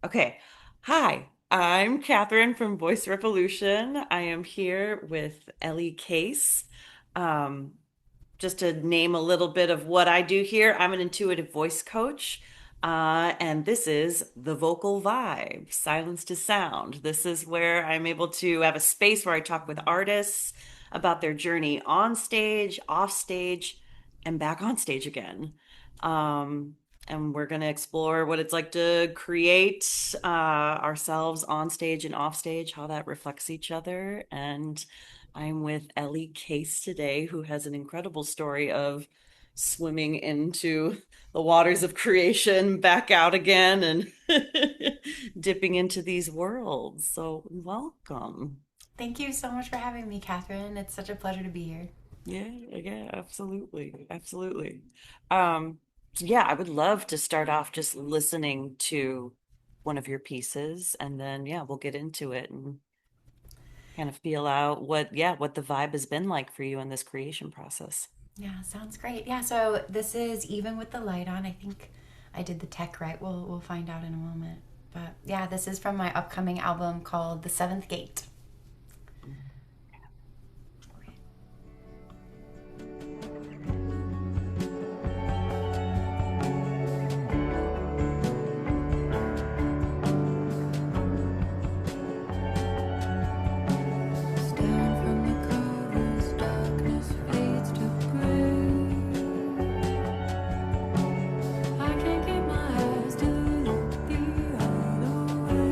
Okay. Hi, I'm Catherine from Voice Revolution. I am here with Elly Kace. Um, just to name a little bit of what I do here, I'm an intuitive voice coach. And this is the vocal vibe, silence to sound. This is where I'm able to have a space where I talk with artists about their journey on stage, off stage, and back on stage again. Um, and we're going to explore what it's like to create ourselves on stage and off stage, how that reflects each other. And I'm with Elly Kace today, who has an incredible story of swimming into the waters of creation, back out again, and dipping into these worlds. So, welcome. Thank you so much for having me, Catherine. It's such a pleasure to be here. Yeah, yeah, absolutely. Absolutely. Um, so yeah, I would love to start off just listening to one of your pieces and then yeah, we'll get into it and kind of feel out what the vibe has been like for you in this creation process. Yeah, sounds great. Yeah, so this is Even with the Light On. I think I did the tech right. We'll find out in a moment. But yeah, this is from my upcoming album called The Seventh Gate. Staring from the covers, darkness fades to gray. I can't get my eyes to look the other way.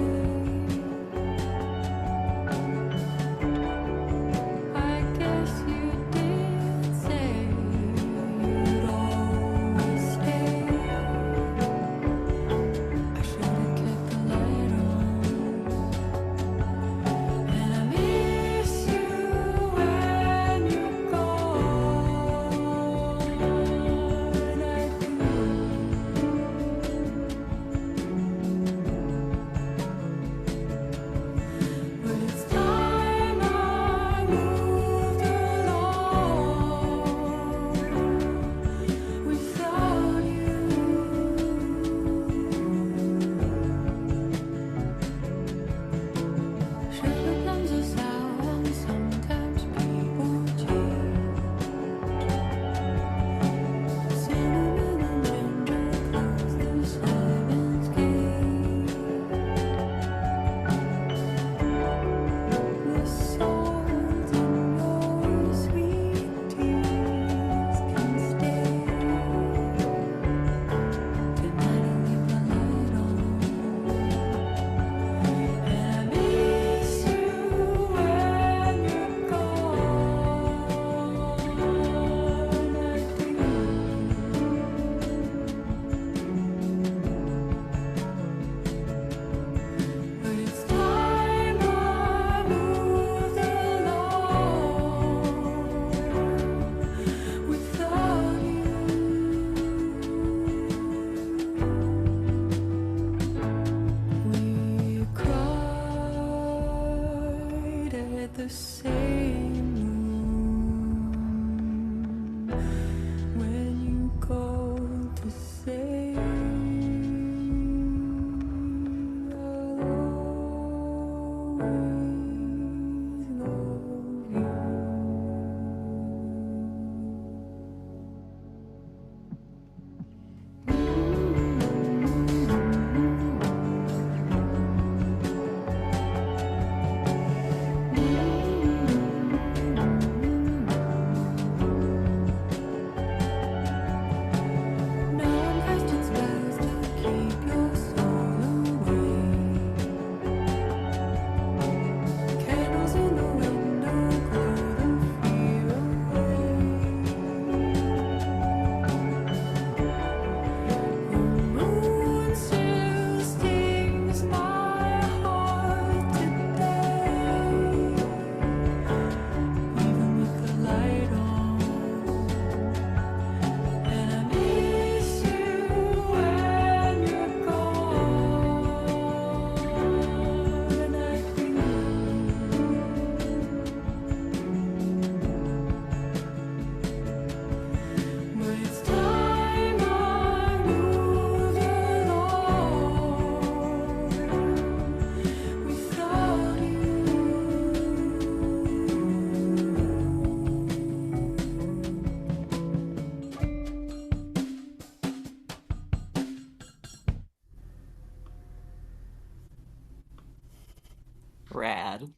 Rad.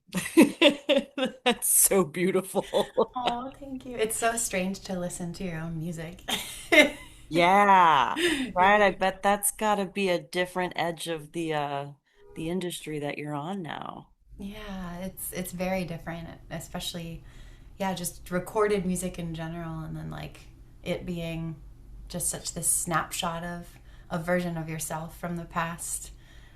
That's so beautiful. Oh, thank you. It's so strange to listen to your own music. Yeah. It Right. I really, bet that's got to be a different edge of the industry that you're on now. yeah, it's very different, especially yeah, just recorded music in general, and then like it being just such this snapshot of a version of yourself from the past,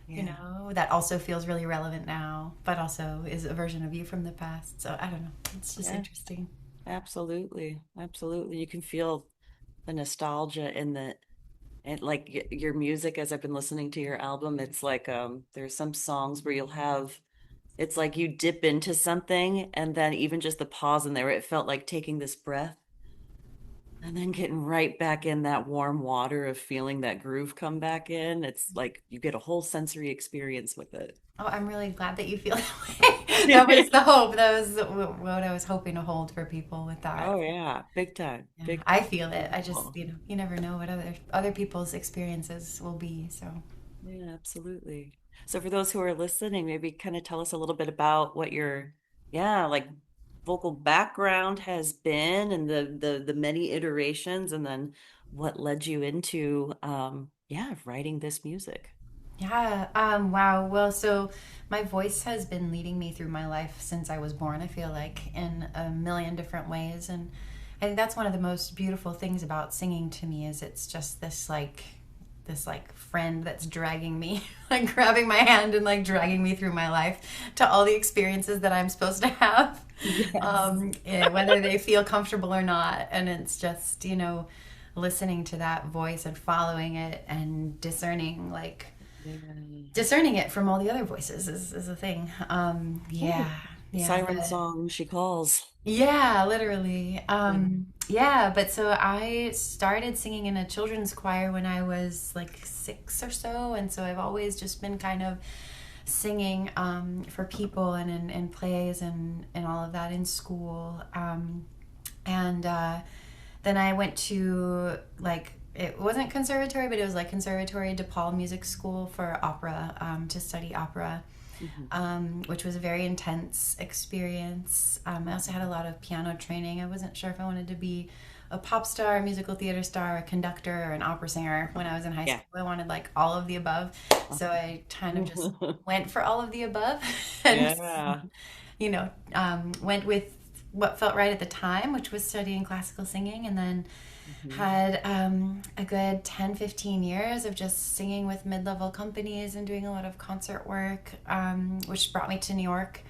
Yeah. that also feels really relevant now, but also is a version of you from the past. So I don't know. It's just Yeah. interesting. Absolutely. Absolutely. You can feel the nostalgia in the and like your music as I've been listening to your album, it's like there's some songs where you'll have it's like you dip into something and then even just the pause in there, it felt like taking this breath and then getting right back in that warm water of feeling that groove come back in. It's like you get a whole sensory experience with it. Oh, I'm really glad that you feel that way. That was the hope. That was what I was hoping to hold for people with that. Oh yeah, big time, Yeah, big I time. feel it. I just, Oh, you never know what other people's experiences will be. So, yeah, absolutely. So for those who are listening, maybe kind of tell us a little bit about what your, yeah, like vocal background has been and the many iterations and then what led you into yeah, writing this music. yeah. Wow. Well, so my voice has been leading me through my life since I was born. I feel like in a million different ways, and I think that's one of the most beautiful things about singing to me is it's just this like friend that's dragging me like grabbing my hand and like dragging me through my life to all the experiences that I'm supposed to have, Yes. whether they feel comfortable or not. And it's just listening to that voice and following it and Yeah. discerning it from all the other voices is a thing. Ooh, Yeah, yeah, siren but song, she calls. yeah, literally. Yeah. Yeah, but so I started singing in a children's choir when I was like 6 or so, and so I've always just been kind of singing for people and in plays and all of that in school. And then I went to like it wasn't conservatory, but it was like Conservatory DePaul Music School for opera to study opera, Mhm. which was a very intense experience. I also had a lot of piano training. I wasn't sure if I wanted to be a pop star, a musical theater star, a conductor, or an opera singer when I was in high Yeah. school. I wanted like all of the above. So I kind of just went for all of the above and, Yeah. went with what felt right at the time, which was studying classical singing, and then Mhm. had a good 10, 15 years of just singing with mid-level companies and doing a lot of concert work, which brought me to New York.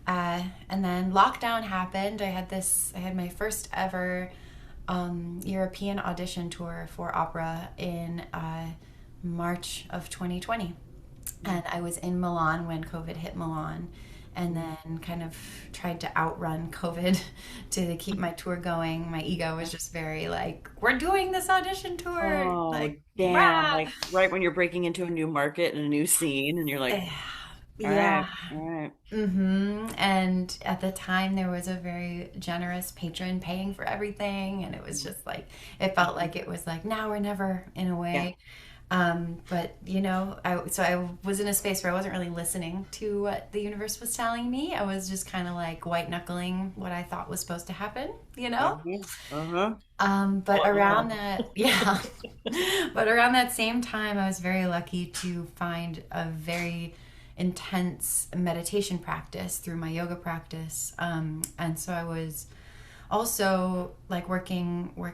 And then lockdown happened. I had my first ever European audition tour for opera in March of 2020. And I was in Milan when COVID hit Milan, and then kind of tried to outrun COVID to keep my tour going. My ego was just very like, we're doing this audition tour. Oh, Like, damn. rah! Like right when you're breaking into a new market and a new scene, and you're like, all Yeah. right, all right. And at the time, there was a very generous patron paying for everything. And it was just like, it felt like it was like, now or never in a Yeah. way. But I was in a space where I wasn't really listening to what the universe was telling me. I was just kind of like white knuckling what I thought was supposed to happen, you know? Uh-huh. Uh-huh. But All at around once. that, yeah, but around that same time, I was very lucky to find a very intense meditation practice through my yoga practice. And so I was also like working with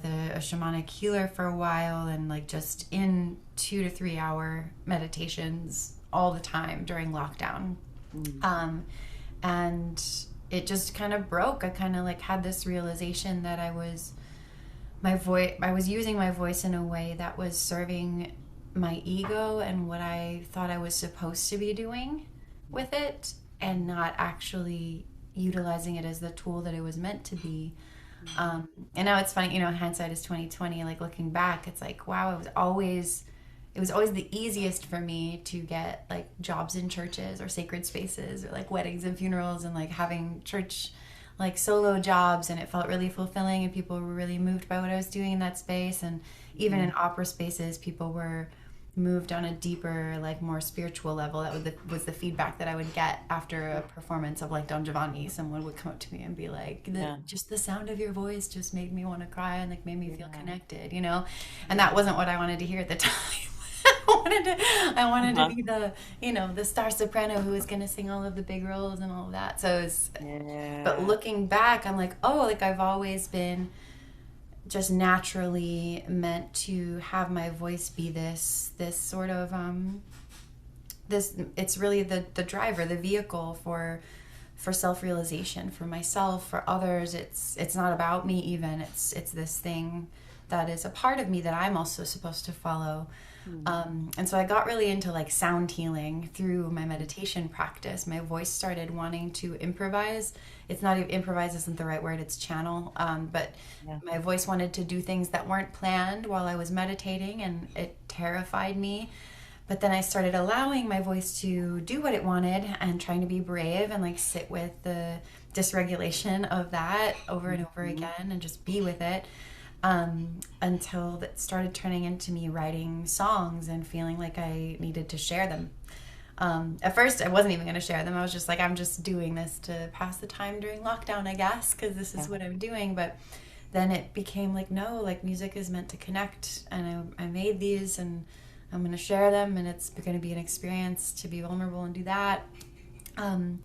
a shamanic healer for a while, and like just in 2 to 3 hour meditations all the time during lockdown. Mm. um, and it just kind of broke. I kind of like had this realization that I was using my voice in a way that was serving my ego and what I thought I was supposed to be doing with it, and not actually utilizing it as the tool that it was meant to be. And now it's funny, hindsight is 2020. Like looking back, it's like, wow, it was always the easiest for me to get like jobs in churches or sacred spaces or like weddings and funerals, and like having church like solo jobs, and it felt really fulfilling, and people were really moved by what I was doing in that space. And even in opera spaces, people were moved on a deeper, like more spiritual level. That was the feedback that I would get after a performance of like Don Giovanni. Someone would come up to me and be like, Yeah. just the sound of your voice just made me want to cry and like made me feel Yeah. connected, you know? And that Yeah. wasn't what I wanted to hear at the time. I wanted to Uh-huh. be the, the star soprano who was going to sing all of the big roles and all of that. So it was, but Yeah. looking back, I'm like, oh, like I've always been just naturally meant to have my voice be this sort of this it's really the driver, the vehicle for self-realization for myself, for others. It's not about me even. It's this thing that is a part of me that I'm also supposed to follow. Mm. And so I got really into like sound healing through my meditation practice. My voice started wanting to improvise. It's not even, improvise isn't the right word, it's channel. But Yeah. my voice wanted to do things that weren't planned while I was meditating, and it terrified me. But then I started allowing my voice to do what it wanted and trying to be brave and like sit with the dysregulation of that over and over Mhm. again and just be with it, until that started turning into me writing songs and feeling like I needed to share them. At first, I wasn't even going to share them. I was just like, I'm just doing this to pass the time during lockdown, I guess, because this is Yeah. what I'm doing. But then it became like, no, like music is meant to connect. And I made these and I'm going to share them. And it's going to be an experience to be vulnerable and do that. Um,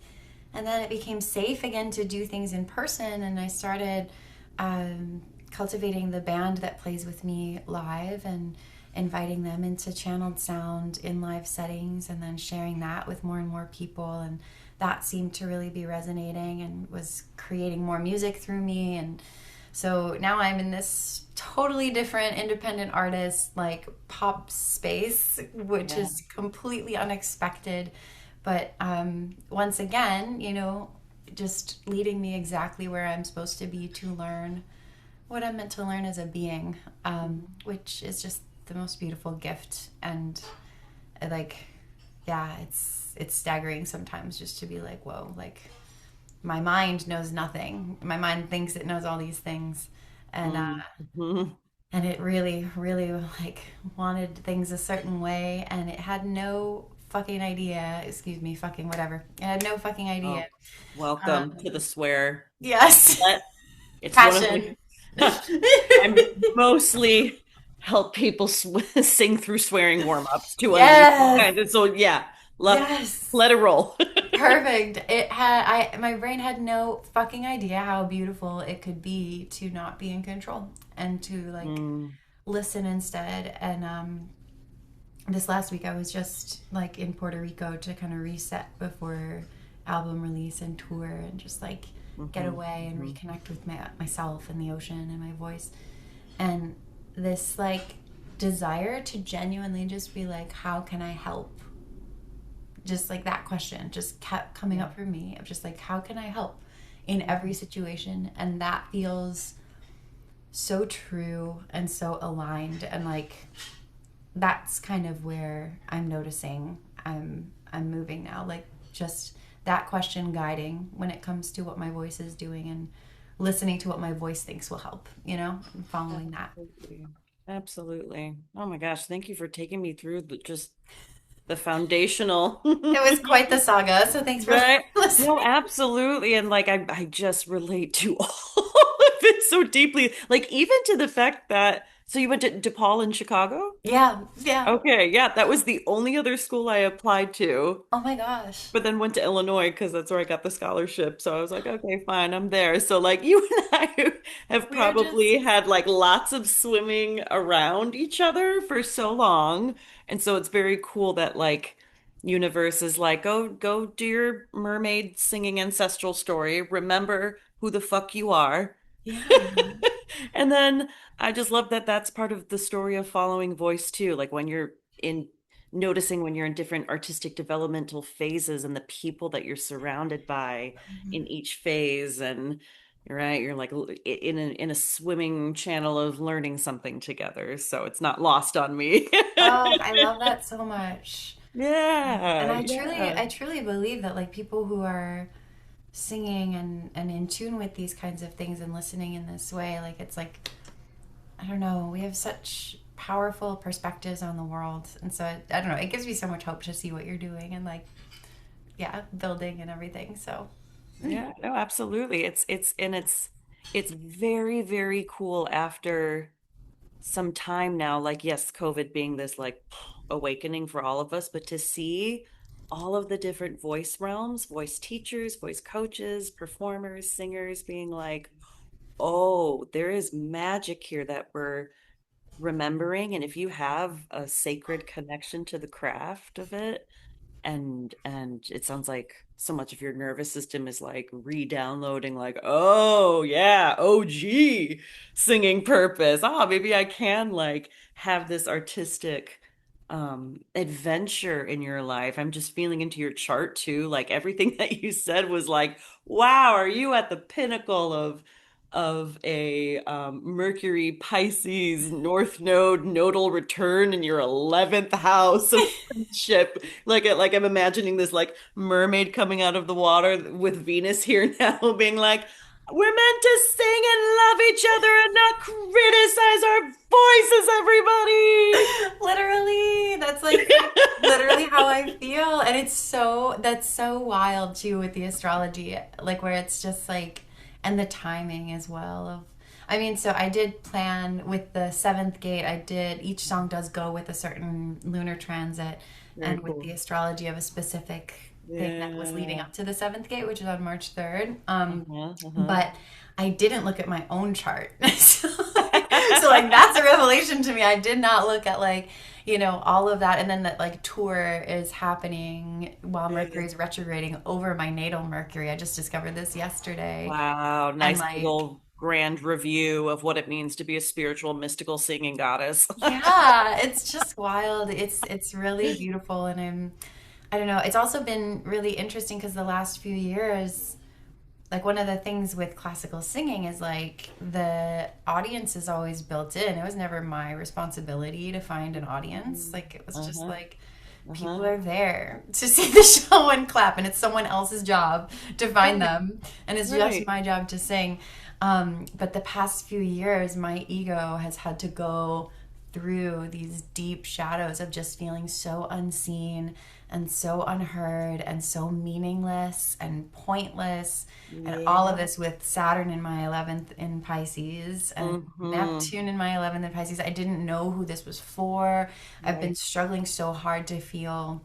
and then it became safe again to do things in person. And I started cultivating the band that plays with me live and inviting them into channeled sound in live settings, and then sharing that with more and more people. And that seemed to really be resonating and was creating more music through me. And so now I'm in this totally different independent artist, like pop space, which Yeah. is completely unexpected. But once again, just leading me exactly where I'm supposed to be to learn what I'm meant to learn as a being, which is just the most beautiful gift. And like, yeah, it's staggering sometimes just to be like, whoa, like my mind knows nothing. My mind thinks it knows all these things, and Mhm. and it really, really like wanted things a certain way, and it had no fucking idea. Excuse me, fucking whatever. It had no fucking idea. Oh, welcome Um, to the swear. yes, Let It's one of passion. the I'm mostly help people sing through swearing warm-ups to unleash all Yes, kinds of, so yeah, let yes. let it roll. Perfect. My brain had no fucking idea how beautiful it could be to not be in control and to like Mm, listen instead. And this last week I was just like in Puerto Rico to kind of reset before album release and tour, and just like get mhm, away and mhm. reconnect with myself and the ocean and my voice. And this like desire to genuinely just be like, how can I help? Just like that question just kept coming Yeah. up for me, of just like, how can I help in every situation? And that feels so true and so aligned. And like, that's kind of where I'm noticing I'm moving now, like just that question guiding when it comes to what my voice is doing, and listening to what my voice thinks will help, and following that. Absolutely. Absolutely. Oh my gosh, thank you for taking me through just the foundational. It was quite the saga, so thanks for Right? No, listening. absolutely. And like I just relate to all of it so deeply. Like even to the fact that so you went to DePaul in Chicago? Yeah, yeah. Okay, yeah, that was the only other school I applied to, Oh my gosh. but then went to Illinois because that's where I got the scholarship. So I was like, okay, fine, I'm there. So like you and I have We are just probably had like lots of swimming around each other for so long. And so it's very cool that like universe is like, go do your mermaid singing ancestral story. Remember who the fuck you are. yeah. And then I just love that that's part of the story of following voice too. Like when you're in noticing when you're in different artistic developmental phases and the people that you're surrounded by in each phase. And you're right, you're like in a swimming channel of learning something together. So it's not lost on me. Oh, I love that so much. And Yeah, I truly believe that like people who are singing and in tune with these kinds of things and listening in this way, like it's like, I don't know, we have such powerful perspectives on the world. And so I don't know, it gives me so much hope to see what you're doing and like, yeah, building and everything. So Yeah, no, absolutely. It's very, very cool after some time now, like yes, COVID being this like awakening for all of us, but to see all of the different voice realms, voice teachers, voice coaches, performers, singers being like, oh, there is magic here that we're remembering. And if you have a sacred connection to the craft of it, and it sounds like so much of your nervous system is like re-downloading like, oh yeah, OG singing purpose, maybe I can like have this artistic adventure in your life. I'm just feeling into your chart too, like everything that you said was like, wow, are you at the pinnacle of a Mercury Pisces North Node nodal return in your 11th house of friendship. Like I'm imagining this like mermaid coming out of the water with Venus here now, being like, we're meant to sing and love each other and not criticize our voices, everybody. literally, that's like literally how I feel. And that's so wild too with the astrology, like where it's just like, and the timing as well of, I mean, so I did plan with the seventh gate, I did, each song does go with a certain lunar transit Very and with the cool. astrology of a specific thing that was leading Yeah. up to the seventh gate, which is on March 3rd. Uh-huh, uh-huh. But I didn't look at my own chart. So like that's a revelation to me. I did not look at like, all of that. And then that like tour is happening while Mercury Yeah. is retrograding over my natal Mercury. I just discovered this yesterday. Wow, And nice like, little grand review of what it means to be a spiritual, mystical singing goddess. yeah, it's just wild. It's really beautiful. And I don't know. It's also been really interesting because the last few years, like one of the things with classical singing is like the audience is always built in. It was never my responsibility to find an audience. Like it was just Uh-huh, like uh-huh. people are there to see the show and clap, and it's someone else's job to find Right, them, and it's just right. my job to sing. But the past few years, my ego has had to go through these deep shadows of just feeling so unseen and so unheard and so meaningless and pointless, and all of Yeah. this with Saturn in my 11th in Pisces and Mm-hmm. Neptune in my 11th in Pisces. I didn't know who this was for. I've been Right. struggling so hard to feel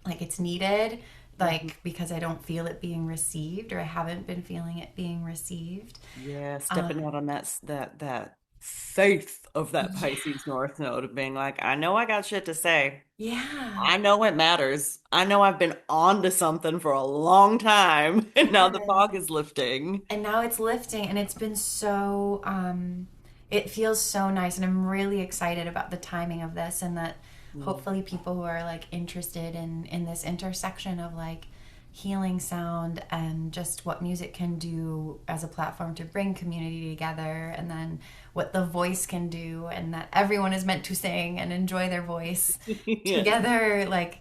like it's needed, Mm-hmm. like because I don't feel it being received, or I haven't been feeling it being received. Yeah, Uh, stepping out on that faith of that yeah, Pisces North Node of being like, I know I got shit to say. yeah, I know it matters. I know I've been on to something for a long time, and now the yeah. fog is lifting. And now it's lifting, and it's been so it feels so nice, and I'm really excited about the timing of this, and that Mm. hopefully people who are like interested in this intersection of like healing sound and just what music can do as a platform to bring community together, and then what the voice can do, and that everyone is meant to sing and enjoy their voice Yes. together. Like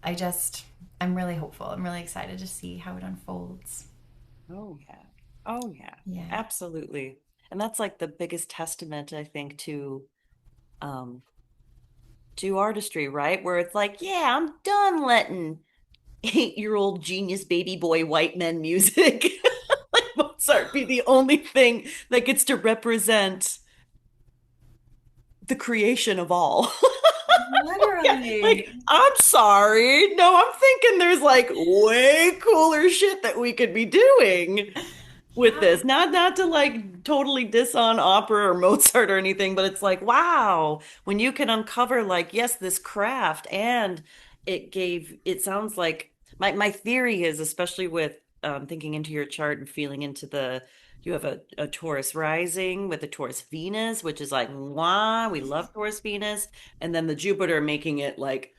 I just I'm really hopeful. I'm really excited to see how it unfolds. Oh yeah. Oh yeah. Yeah. Absolutely. And that's like the biggest testament, I think, um to artistry, right? Where it's like, yeah, I'm done letting 8-year-old genius baby boy white men music like Mozart be the only thing that gets to represent the creation of all. Yeah, like Literally. I'm sorry. No, I'm thinking there's like way cooler shit that we could be doing with Yeah. this. Not to like totally diss on opera or Mozart or anything, but it's like, wow, when you can uncover like, yes, this craft, and it sounds like my theory is, especially with thinking into your chart and feeling into you have a Taurus rising with a Taurus Venus, which is like, wow, we love Taurus Venus, and then the Jupiter making it like,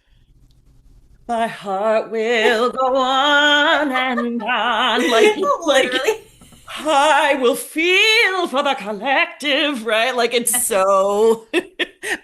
my heart will go on and on, like Literally. I will feel for the collective, right? Like it's so,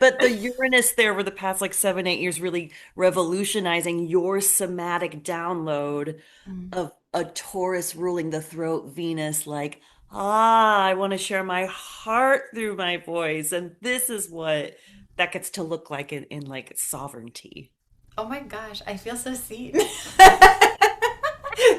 but the Uranus there over the past like 7, 8 years really revolutionizing your somatic download Mm. of a Taurus ruling the throat, Venus, like, I want to share my heart through my voice. And this is what that gets to look like in like sovereignty. Oh my gosh, I feel so seen.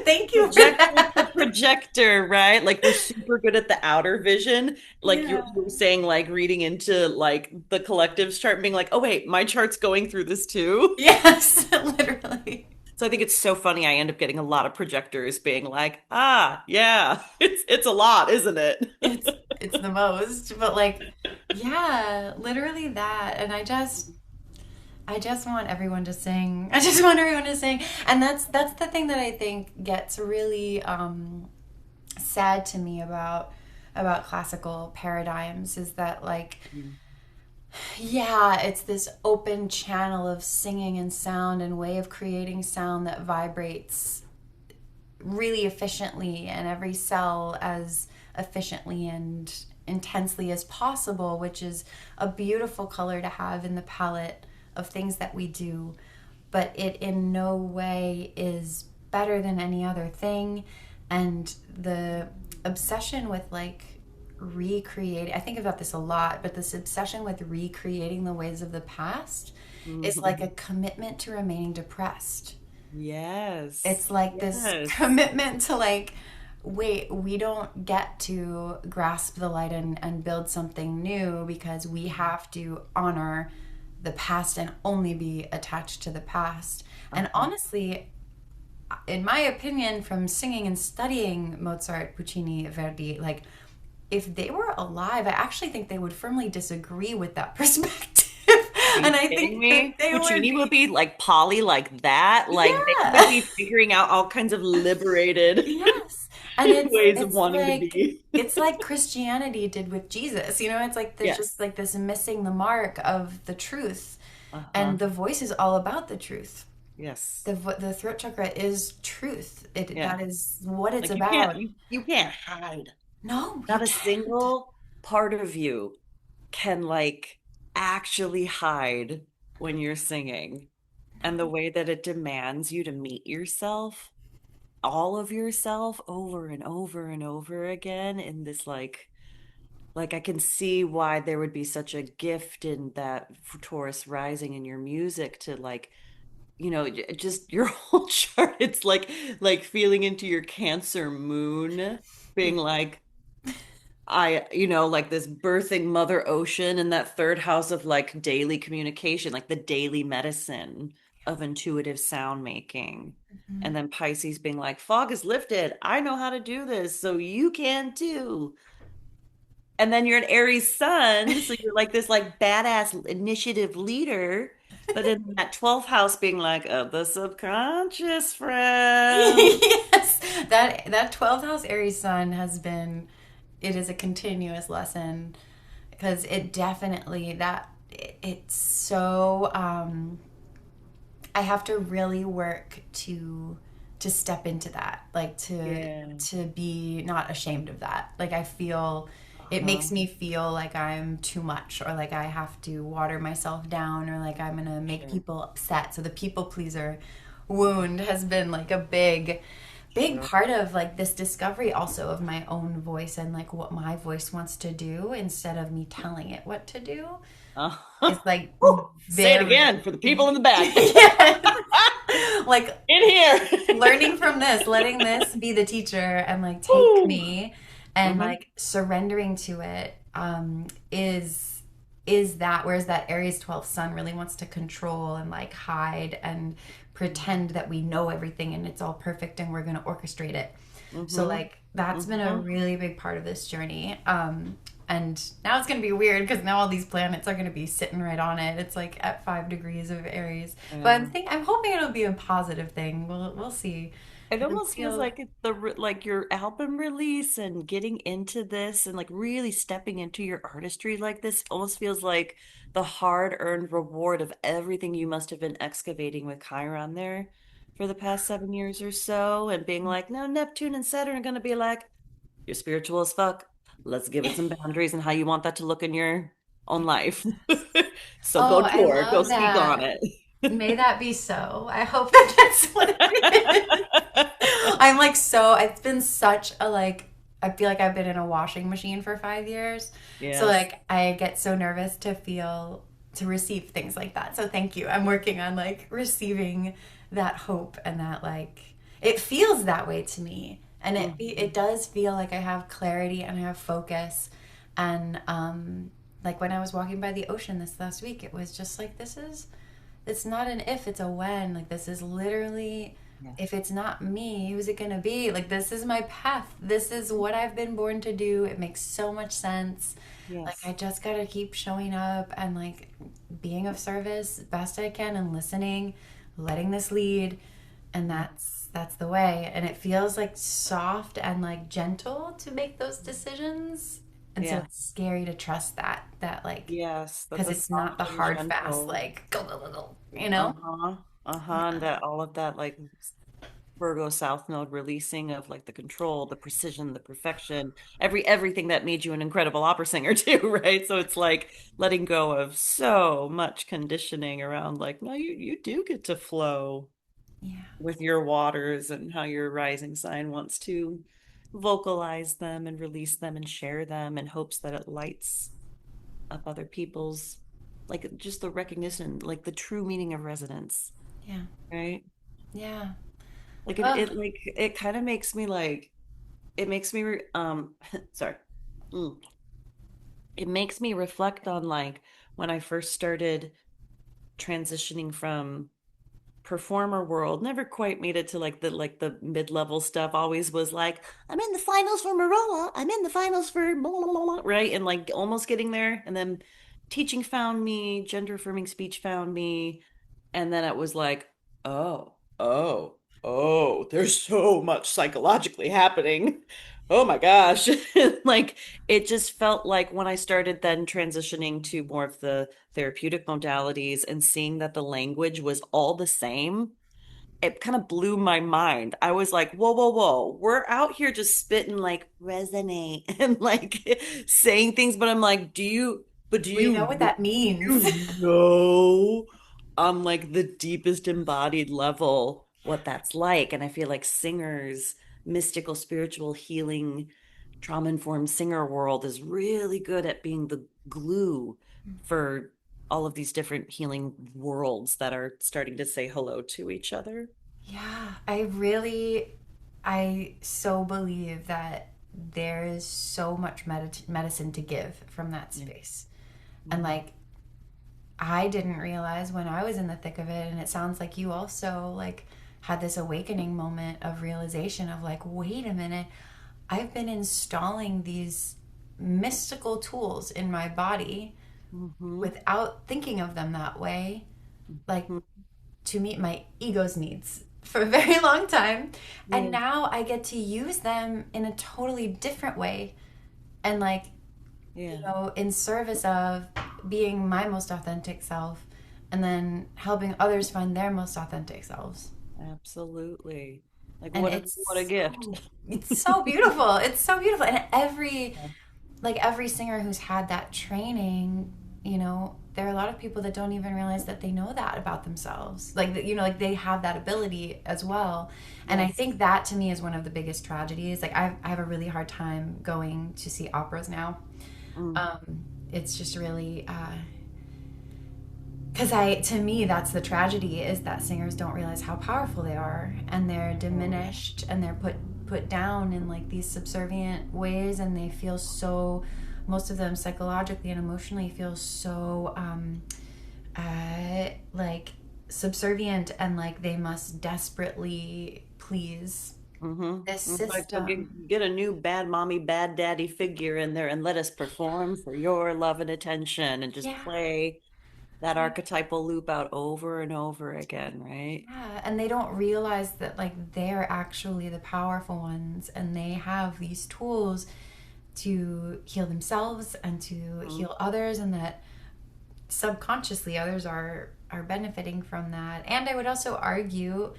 Thank you for Projector to that. projector, right? Like we're super good at the outer vision. Like Yeah. you were saying, like reading into like the collective's chart and being like, oh wait, my chart's going through this too. Yes, literally. So I think it's so funny. I end up getting a lot of projectors being like, ah, yeah, it's a lot, isn't it? It's the most, but like, yeah, literally that. And I just want everyone to sing. I just want everyone to sing. And that's the thing that I think gets really sad to me about classical paradigms is that like yeah, it's this open channel of singing and sound and way of creating sound that vibrates really efficiently and every cell as efficiently and intensely as possible, which is a beautiful color to have in the palette of things that we do. But it in no way is better than any other thing. And the obsession with like recreating, I think about this a lot, but this obsession with recreating the ways of the past is like a Mhm. commitment to remaining depressed. Yes. It's like this Yes. commitment to like, wait, we don't get to grasp the light and build something new because we have to honor the past and only be attached to the past. And Uh-huh. honestly, in my opinion, from singing and studying Mozart, Puccini, Verdi, like if they were alive, I actually think they would firmly disagree with that perspective. Are you And I kidding think that me? they would Puccini would be, be like Polly like that. Like they would yeah. be figuring out all kinds of liberated Yes. And ways of wanting to be. it's like Christianity did with Jesus. You know, it's like there's Yes. just like this missing the mark of the truth. Uh-huh. And the voice is all about the truth. Yes. The throat chakra is truth. It Yeah. that is what it's Like you can't about. you can't hide. No, you Not a can't. single part of you can like actually hide when you're singing. And the way that it demands you to meet yourself, all of yourself over and over and over again in this like I can see why there would be such a gift in that Taurus rising in your music to like, just your whole chart. It's like feeling into your Cancer moon, being like like this birthing Mother Ocean in that third house of like daily communication, like the daily medicine of intuitive sound making. And Mhm. then Pisces being like, fog is lifted. I know how to do this, so you can too. And then you're an Aries sun, so you're like this like badass initiative leader. But in that 12th house being like, of the subconscious friend. Yes. That 12th house Aries sun has been it is a continuous lesson because it definitely it's so I have to really work to step into that, like Yeah. to be not ashamed of that. Like I feel it Uh-huh. makes me feel like I'm too much or like I have to water myself down or like I'm gonna make Sure. people upset. So the people pleaser wound has been like a big Sure. part of like this discovery also of my own voice and like what my voice wants to do instead of me telling it what to do. Uh-huh. It's like Woo! Say it very again for the people in the back. yes. Like In here. learning from this, letting this be the teacher and like take Woo! me and Uh-huh. like surrendering to it is that whereas that Aries 12th sun really wants to control and like hide and pretend that we know everything and it's all perfect and we're going to orchestrate it. So Mm-hmm. like that's been a Mm-hmm. really big part of this journey. And now it's going to be weird because now all these planets are going to be sitting right on it. It's like at 5 degrees of Aries. But Yeah. I'm hoping it'll be a positive thing. We'll see. It I almost feels feel like it's like your album release and getting into this and like really stepping into your artistry like this almost feels like the hard-earned reward of everything you must have been excavating with Chiron there for the past 7 years or so and being like, no, Neptune and Saturn are gonna be like, you're spiritual as fuck. Let's give it some boundaries and how you want that to look in your own life. So go oh, I tour, go love speak on that. it. May that be so. I hope that that's what it is. I'm like so it's been such a like I feel like I've been in a washing machine for 5 years. So Yes. like I get so nervous to feel to receive things like that. So thank you. I'm working on like receiving that hope and that like it feels that way to me. And it Mhm. does feel like I have clarity and I have focus. And like when I was walking by the ocean this last week, it was just like this is it's not an if, it's a when. Like this is literally if Yes. it's not me, who's it gonna be? Like this is my path. This is what I've been born to do. It makes so much sense. Like I Yes. just gotta keep showing up and like being of service best I can and listening, letting this lead, and that's the way. And it feels like soft and like gentle to make those decisions. And so Yeah. it's scary to trust that like Yes. That because the it's not the soft and hard fast gentle. like go go go go, you know? Uh-huh. Uh-huh. And Yeah. that all of that like Virgo South Node releasing of like the control, the precision, the perfection, everything that made you an incredible opera singer too, right? So it's like letting go of so much conditioning around like, no, you do get to flow Yeah. with your waters and how your rising sign wants to vocalize them and release them and share them in hopes that it lights up other people's like just the recognition, like the true meaning of resonance, Yeah. right? Yeah. Like Oh, it kind of makes me like it makes me sorry. Mm. It makes me reflect on like when I first started transitioning from performer world, never quite made it to like the mid-level stuff, always was like I'm in the finals for Marola, I'm in the finals for blah, blah, blah, blah, right, and like almost getting there, and then teaching found me, gender affirming speech found me, and then it was like oh, there's so much psychologically happening. Oh my gosh. Like it just felt like when I started then transitioning to more of the therapeutic modalities and seeing that the language was all the same, it kind of blew my mind. I was like, whoa, whoa, whoa. We're out here just spitting like resonate and like saying things, but I'm like, do we know what that means. you know on like the deepest embodied level what that's like? And I feel like singers, mystical, spiritual, healing, trauma-informed singer world is really good at being the glue for all of these different healing worlds that are starting to say hello to each other. Yeah, I so believe that there is so much medicine to give from that Yeah. space. And Mhm. like, I didn't realize when I was in the thick of it, and it sounds like you also like had this awakening moment of realization of like, wait a minute, I've been installing these mystical tools in my body Mhm. without thinking of them that way, like Mhm. to meet my ego's needs for a very long time. And Yeah. now I get to use them in a totally different way and like, Yeah. in service of being my most authentic self and then helping others find their most authentic selves. Absolutely. Like And what a gift. it's so beautiful. It's so beautiful. And every singer who's had that training, there are a lot of people that don't even realize that they know that about themselves. Like, like they have that ability as well. And I Yes. think that to me is one of the biggest tragedies. Like, I have a really hard time going to see operas now. Mm. It's just really, because to me, that's the tragedy is that singers don't realize how powerful they are and they're diminished and they're put down in like these subservient ways and they feel so most of them psychologically and emotionally feel so like subservient and like they must desperately please this Mm-hmm. It's like, so system. get a new bad mommy, bad daddy figure in there and let us perform for your love and attention and just Yeah. play that archetypal loop out over and over again, right? Yeah, and they don't realize that like they're actually the powerful ones and they have these tools to heal themselves and to Mhm. heal others and that subconsciously others are benefiting from that. And I would also argue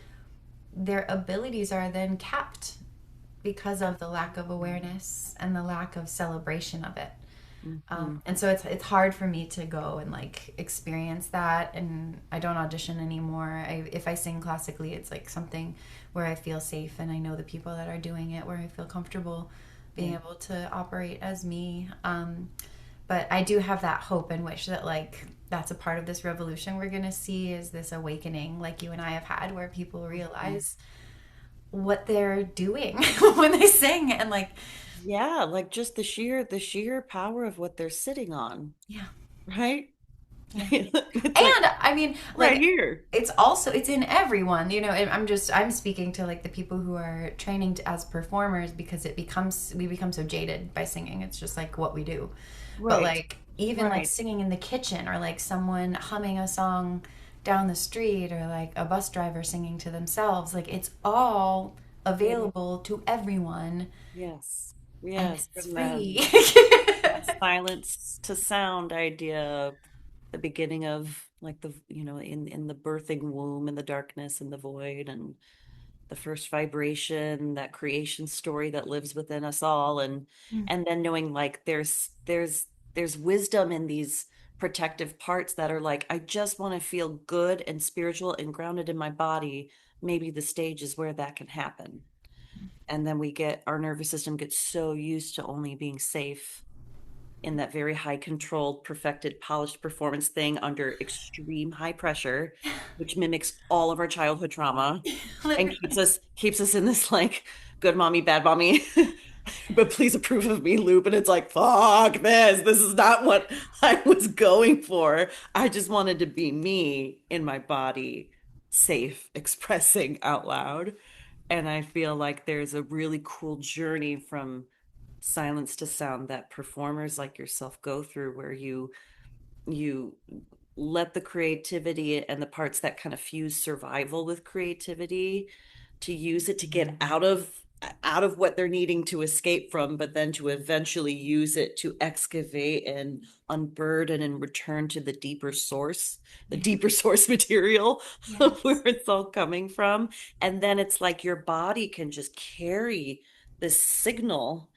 their abilities are then capped because of the lack of awareness and the lack of celebration of it. Mhm. And so it's hard for me to go and like experience that. And I don't audition anymore. If I sing classically, it's like something where I feel safe and I know the people that are doing it, where I feel comfortable being Yeah. able to operate as me. But I do have that hope and wish that like that's a part of this revolution we're going to see, is this awakening like you and I have had, where people Mhm. realize what they're doing when they sing, and like, Yeah, like just the sheer power of what they're sitting on, yeah, right? yeah. It's like And I mean, right like, here. it's also, it's in everyone, you know. And I'm speaking to like the people who are training as performers, because it becomes, we become so jaded by singing. It's just like what we do. But Right. like, even like Right. singing in the kitchen, or like someone humming a song down the street, or like a bus driver singing to themselves, like it's all Yeah. available to everyone, Yes. and Yes. it's From free. that silence to sound idea, the beginning of like in the birthing womb, in the darkness and the void, and the first vibration, that creation story that lives within us all, and then knowing like there's wisdom in these protective parts that are like, I just want to feel good and spiritual and grounded in my body. Maybe the stage is where that can happen. And then our nervous system gets so used to only being safe in that very high controlled, perfected, polished performance thing under extreme high pressure, which mimics all of our childhood trauma and keeps Literally. us in this like good mommy, bad mommy, but please approve of me loop. And it's like, fuck this. This is not what I was going for. I just wanted to be me in my body, safe, expressing out loud. And I feel like there's a really cool journey from silence to sound that performers like yourself go through, where you let the creativity and the parts that kind of fuse survival with creativity, to use it to get out of what they're needing to escape from, but then to eventually use it to excavate and unburden and return to the Yeah. deeper source material of where Yes. it's all coming from. And then it's like your body can just carry this signal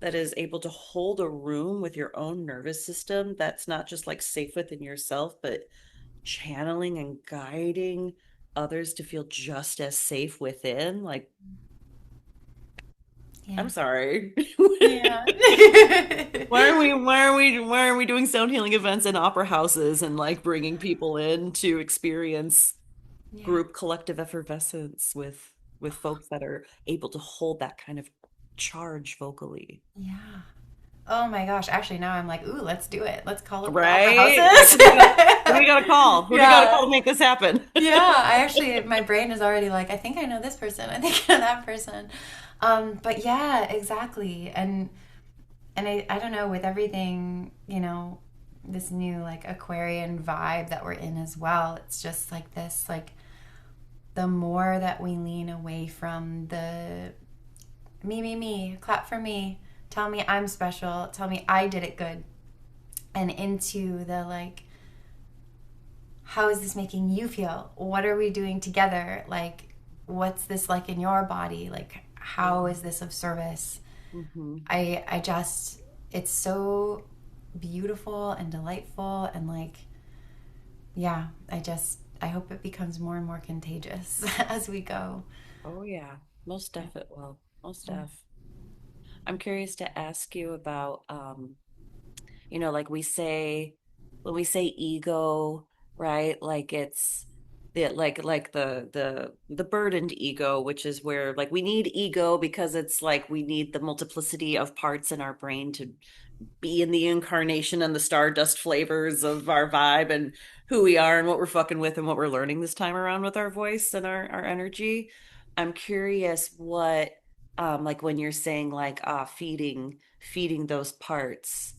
that is able to hold a room with your own nervous system, that's not just like safe within yourself, but channeling and guiding others to feel just as safe within. Like, Yeah. I'm sorry. Yeah. Why are we doing sound healing events in opera houses and like bringing people in to experience Yeah. group collective effervescence with folks that are able to hold that kind of charge vocally? Yeah. Oh my gosh. Actually, now I'm like, ooh, let's do it. Let's call up the opera Right? Like, houses. who do we gotta call? Who do we gotta call Yeah. to make this happen? Yeah. I actually, my brain is already like, I think I know this person. I think I know that person. But yeah, exactly. And I don't know, with everything, you know, this new like Aquarian vibe that we're in as well, it's just like this, like, the more that we lean away from the me, clap for me, tell me I'm special, tell me I did it good, and into the like, how is this making you feel? What are we doing together? Like, what's this like in your body? Like, how is this of service? Hmm. I just, it's so beautiful and delightful, and like, yeah, I hope it becomes more and more contagious as we go. Oh yeah, most Yeah. def it will. Most def. I'm curious to ask you about like we say when we say ego, right? Like it's the burdened ego, which is where like we need ego because it's like we need the multiplicity of parts in our brain to be in the incarnation and the stardust flavors of our vibe and who we are and what we're fucking with and what we're learning this time around with our voice and our energy. I'm curious what like when you're saying like feeding those parts,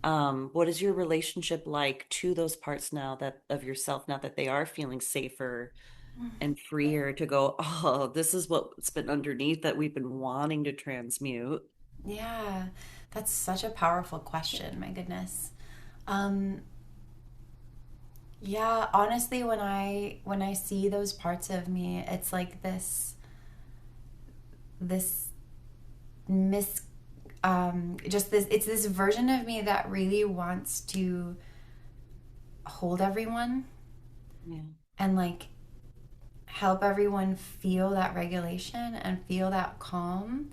what is your relationship like to those parts now that of yourself, now that they are feeling safer and freer to go, oh, this is what's been underneath that we've been wanting to transmute. Yeah, that's such a powerful question. My goodness. Um, yeah, honestly, when I see those parts of me, it's like this mis just this, it's this version of me that really wants to hold everyone, Yeah. and like help everyone feel that regulation and feel that calm.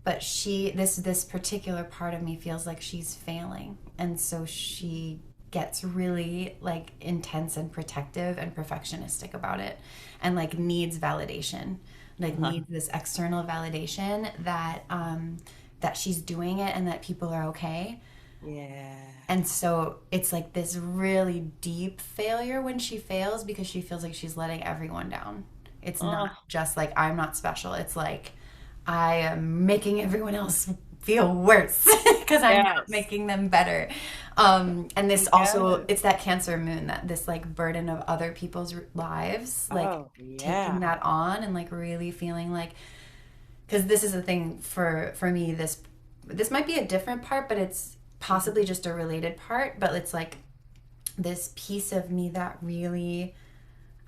But this particular part of me feels like she's failing, and so she gets really like intense and protective and perfectionistic about it, and like needs validation, like Uh-huh. needs this external validation that that she's doing it and that people are okay. Yeah. And so it's like this really deep failure when she fails, because she feels like she's letting everyone down. It's not Oh, just like I'm not special. It's like I am making everyone else feel worse because I'm not yes. making them better. And this also, Yes. it's that Cancer moon, that this like burden of other people's lives, like Oh, taking yeah. that on and like really feeling like, because this is the thing for me, this might be a different part, but it's possibly just a related part, but it's like this piece of me that really,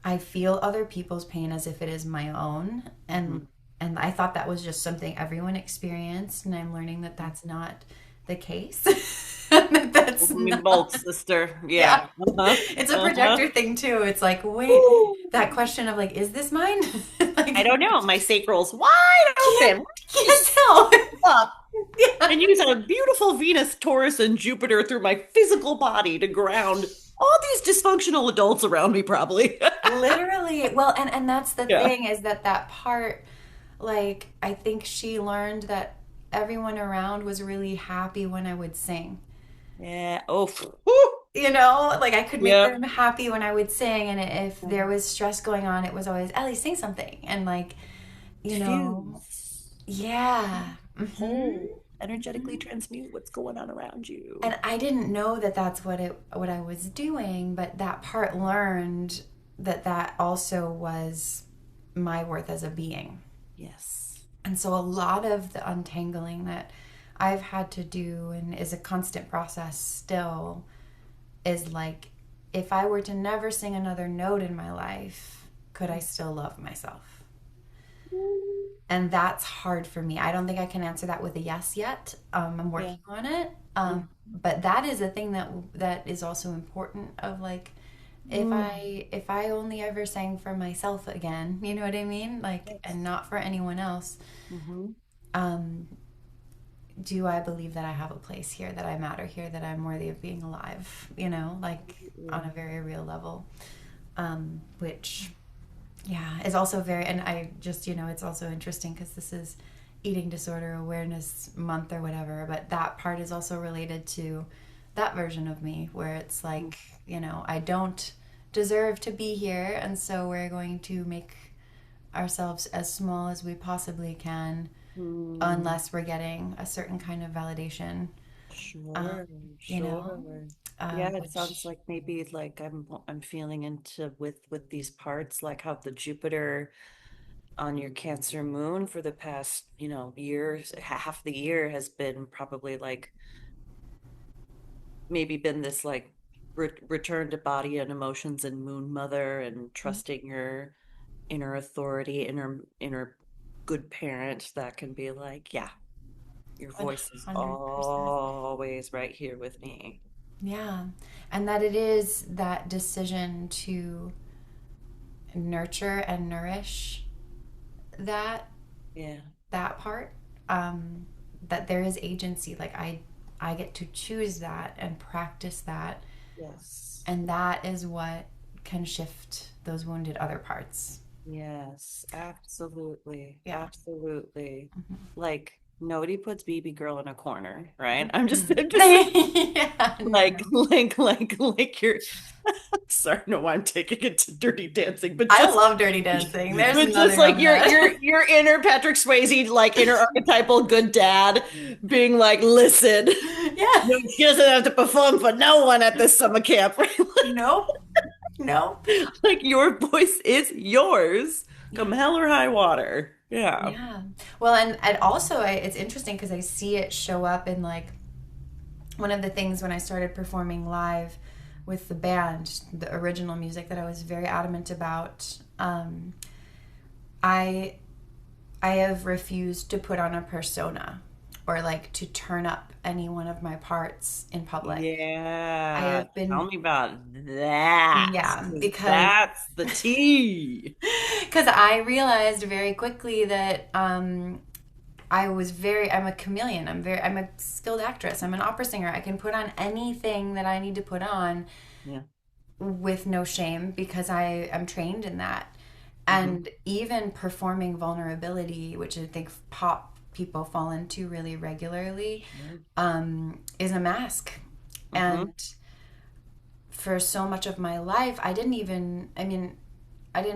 I feel other people's pain as if it is my own, Mhm. and I thought that was just something everyone experienced, and I'm learning that Mhm. that's not the case. That that's Me not. both, sister. Yeah. Yeah. Uh-huh. It's a Uh-huh. projector thing too. It's like, wait, Woo. that question of like, is this mine? I Like, don't know. My sacral's wide can't open. What can't is tell. up? Yeah. And use a beautiful Venus, Taurus, and Jupiter through my physical body to ground all these dysfunctional adults around me, probably. Literally. Well, and that's the Yeah. thing, is that that part, like, I think she learned that everyone around was really happy when I would sing. Yeah. Oh. Whew. You know, like I could make Yep. them happy when I would sing, and if there was stress going on, it was always, Ellie, sing something. And like, you know, Diffuse. yeah. Whole. Energetically transmute what's going on around you. And I didn't know that that's what I was doing, but that part learned that that also was my worth as a being. Yes. And so a lot of the untangling that I've had to do, and is a constant process still, is like, if I were to never sing another note in my life, could I still love myself? And that's hard for me. I don't think I can answer that with a yes yet. I'm Yeah. working on it. Mm. But that is a thing that is also important. Of like, Mm. if I only ever sang for myself again, you know what I mean? Like, Yes. and not for anyone else. Hmm. Um, do I believe that I have a place here, that I matter here, that I'm worthy of being alive? You know, like on a very real level. Which, yeah, is also very, and I just, it's also interesting because this is Eating Disorder Awareness Month or whatever, but that part is also related to that version of me where it's like, I don't deserve to be here, and so we're going to make ourselves as small as we possibly can Mm. unless we're getting a certain kind of validation, um, Sure, you know, sure. Yeah, it sounds which, like maybe like I'm feeling into with these parts, like how the Jupiter on your Cancer moon for the past, years, half the year has been probably like maybe been this like return to body and emotions and moon mother and trusting your inner authority, inner good parent that can be like, yeah, your voice is 100%. always right here with me. Yeah. And that it is that decision to nurture and nourish that Yeah. that part, um, that there is agency. Like I get to choose that and practice that, Yes. and that is what can shift those wounded other parts. Yes, absolutely. Yeah. Absolutely. Mhm. Like nobody puts BB girl in a corner, right? I'm just Yeah, like no. you're sorry, no, I'm taking it to Dirty Dancing, I love Dirty Dancing. There's but just nothing like wrong with that. your inner Patrick Swayze, like inner archetypal good dad, being like, listen, Yeah. no, she doesn't have to perform for no one at this summer camp, right? Nope. Nope. Like your voice is yours, Yeah. come hell or high water. Yeah. Yeah. Well, and also it's interesting because I see it show up in like one of the things when I started performing live with the band, the original music that I was very adamant about. I I have refused to put on a persona or like to turn up any one of my parts in public. I Yeah. have Tell been, me about that. yeah, 'Cause because that's the tea. I realized very quickly that I'm a chameleon. I'm a skilled actress. I'm an opera singer. I can put on anything that I need to put on Yeah. with no shame because I am trained in that. Mm-hmm. And even performing vulnerability, which I think pop people fall into really regularly, Sure. is a mask. Mm-hmm. And for so much of my life, I didn't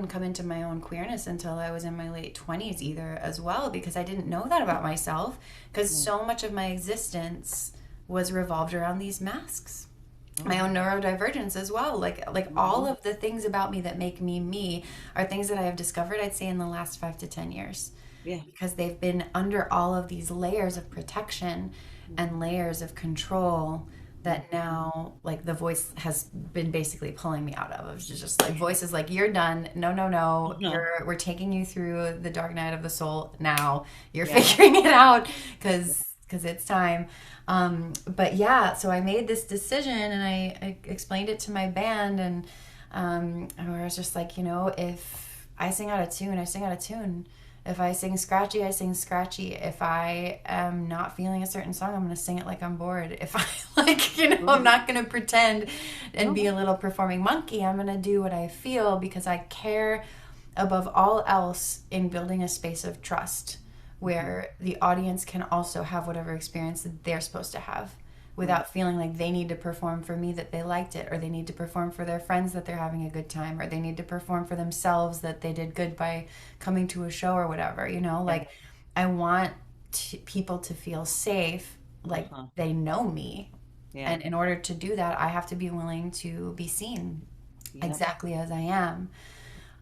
come into my own queerness until I was in my late 20s, either, as well, because I didn't know that about myself. Because Yeah. so much of my existence was revolved around these masks. Oh, My own neurodivergence as well. Like all mm-hmm. of the things about me that make me me are things that I have discovered, I'd say, in the last 5 to 10 years, Yeah. because they've been under all of these layers of protection and layers of control that Mm-hmm. now, like, the voice has been basically pulling me out of. It's just like voice is like, you're done. No, no, no. Uh-huh. We're taking you through the dark night of the soul now. You're Yeah. figuring it out because it's time. But yeah, so I made this decision and I explained it to my band, and I was just like, if I sing out of tune, I sing out of tune. If I sing scratchy, I sing scratchy. If I am not feeling a certain song, I'm going to sing it like I'm bored. If I I'm Mhm. not going to pretend and be No. a little performing monkey. I'm going to do what I feel because I care above all else in building a space of trust Mm-hmm. where the audience can also have whatever experience that they're supposed to have Right. without feeling like they need to perform for me that they liked it, or they need to perform for their friends that they're having a good time, or they need to perform for themselves that they did good by coming to a show or whatever, Yeah. like I want people to feel safe, like Uh-huh. they know me. Yeah. And in order to do that, I have to be willing to be seen Yep. exactly as I am.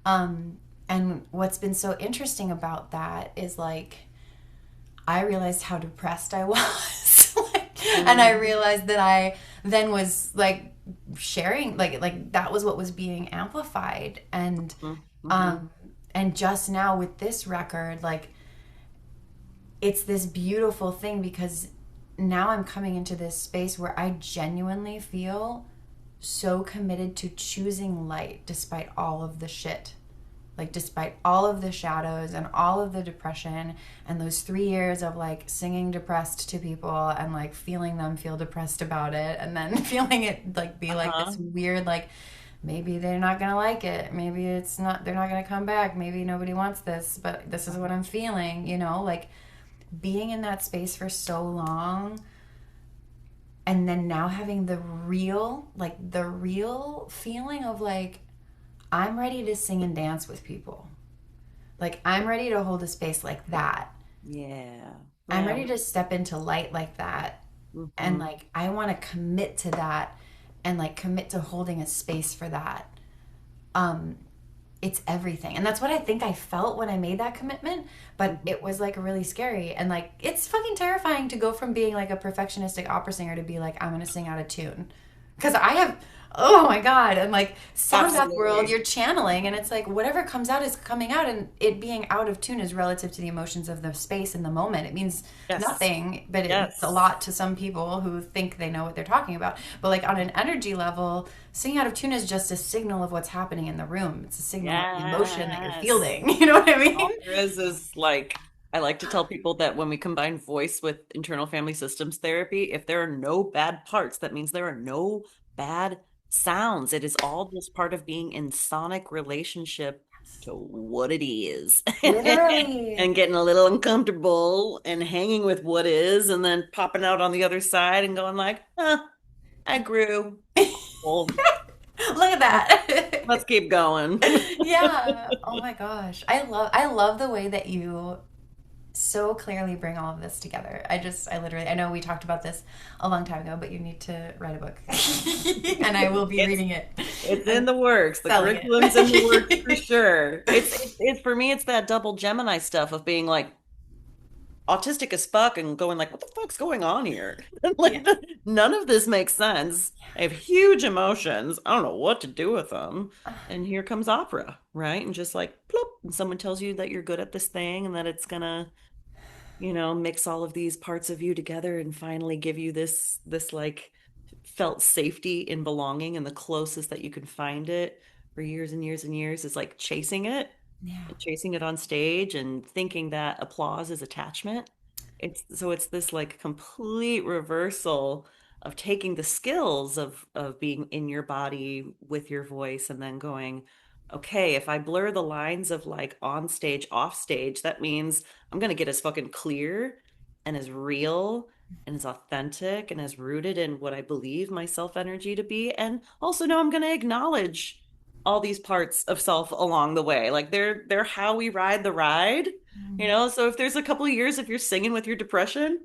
um, and what's been so interesting about that is, like, I realized how depressed I was. And I Mm-hmm. realized that I then was like sharing, like that was what was being amplified. Mm-hmm. Um and just now with this record, like, it's this beautiful thing because now I'm coming into this space where I genuinely feel so committed to choosing light despite all of the shit, like despite all of the shadows and all of the depression and those 3 years of like singing depressed to people and like feeling them feel depressed about it, and then feeling it like be like this Uh-huh. weird, like, maybe they're not gonna like it, maybe it's not, they're not gonna come back, maybe nobody wants this, but this is what I'm feeling, like being in that space for so long, and then now having the real feeling of like, I'm ready to sing and dance with people. Like, I'm ready to hold a space like that. Yeah. I'm Yeah. ready to step into light like that. And Mm-hmm. like, I want to commit to that and like commit to holding a space for that. Um, it's everything. And that's what I think I felt when I made that commitment. But Mm-hmm. it was like really scary. And like, it's fucking terrifying to go from being like a perfectionistic opera singer to be like, I'm going to sing out of tune. Because I have, oh my God. And like, sound bath world, Absolutely. you're channeling. And it's like, whatever comes out is coming out. And it being out of tune is relative to the emotions of the space in the moment. It means Yes. nothing, but it means a Yes. lot to some people who think they know what they're talking about. But like, on an energy level, singing out of tune is just a signal of what's happening in the room. It's a signal of the emotion that you're Yes. feeling. You know what I mean? All there is like, I like to tell people that when we combine voice with internal family systems therapy, if there are no bad parts, that means there are no bad sounds. It is all just part of being in sonic relationship to what it is. Literally. And getting a little uncomfortable and hanging with what is, and then popping out on the other side and going like, huh, I grew. Well, Look at let's that. keep going. Yeah. Oh my gosh. I love the way that you so clearly bring all of this together. I know we talked about this a long time ago, but you need to write a book. And I will be It's reading it It's in and the works. The selling curriculum's in the works for it. sure. It's for me, it's that double Gemini stuff of being like autistic as fuck and going like, what the fuck's going on here? Yeah. Like none of this makes sense. I have huge emotions. I don't know what to do with them. And here comes opera, right? And just like plop, and someone tells you that you're good at this thing and that it's gonna, mix all of these parts of you together and finally give you this like felt safety and belonging, and the closest that you can find it for years and years and years is like chasing it Yeah. and chasing it on stage and thinking that applause is attachment. It's this like complete reversal of taking the skills of being in your body with your voice and then going, okay, if I blur the lines of like on stage, off stage, that means I'm gonna get as fucking clear and as real and as authentic and as rooted in what I believe my self energy to be. And also know I'm gonna acknowledge all these parts of self along the way. Like they're how we ride the ride, you know? So if there's a couple of years if you're singing with your depression,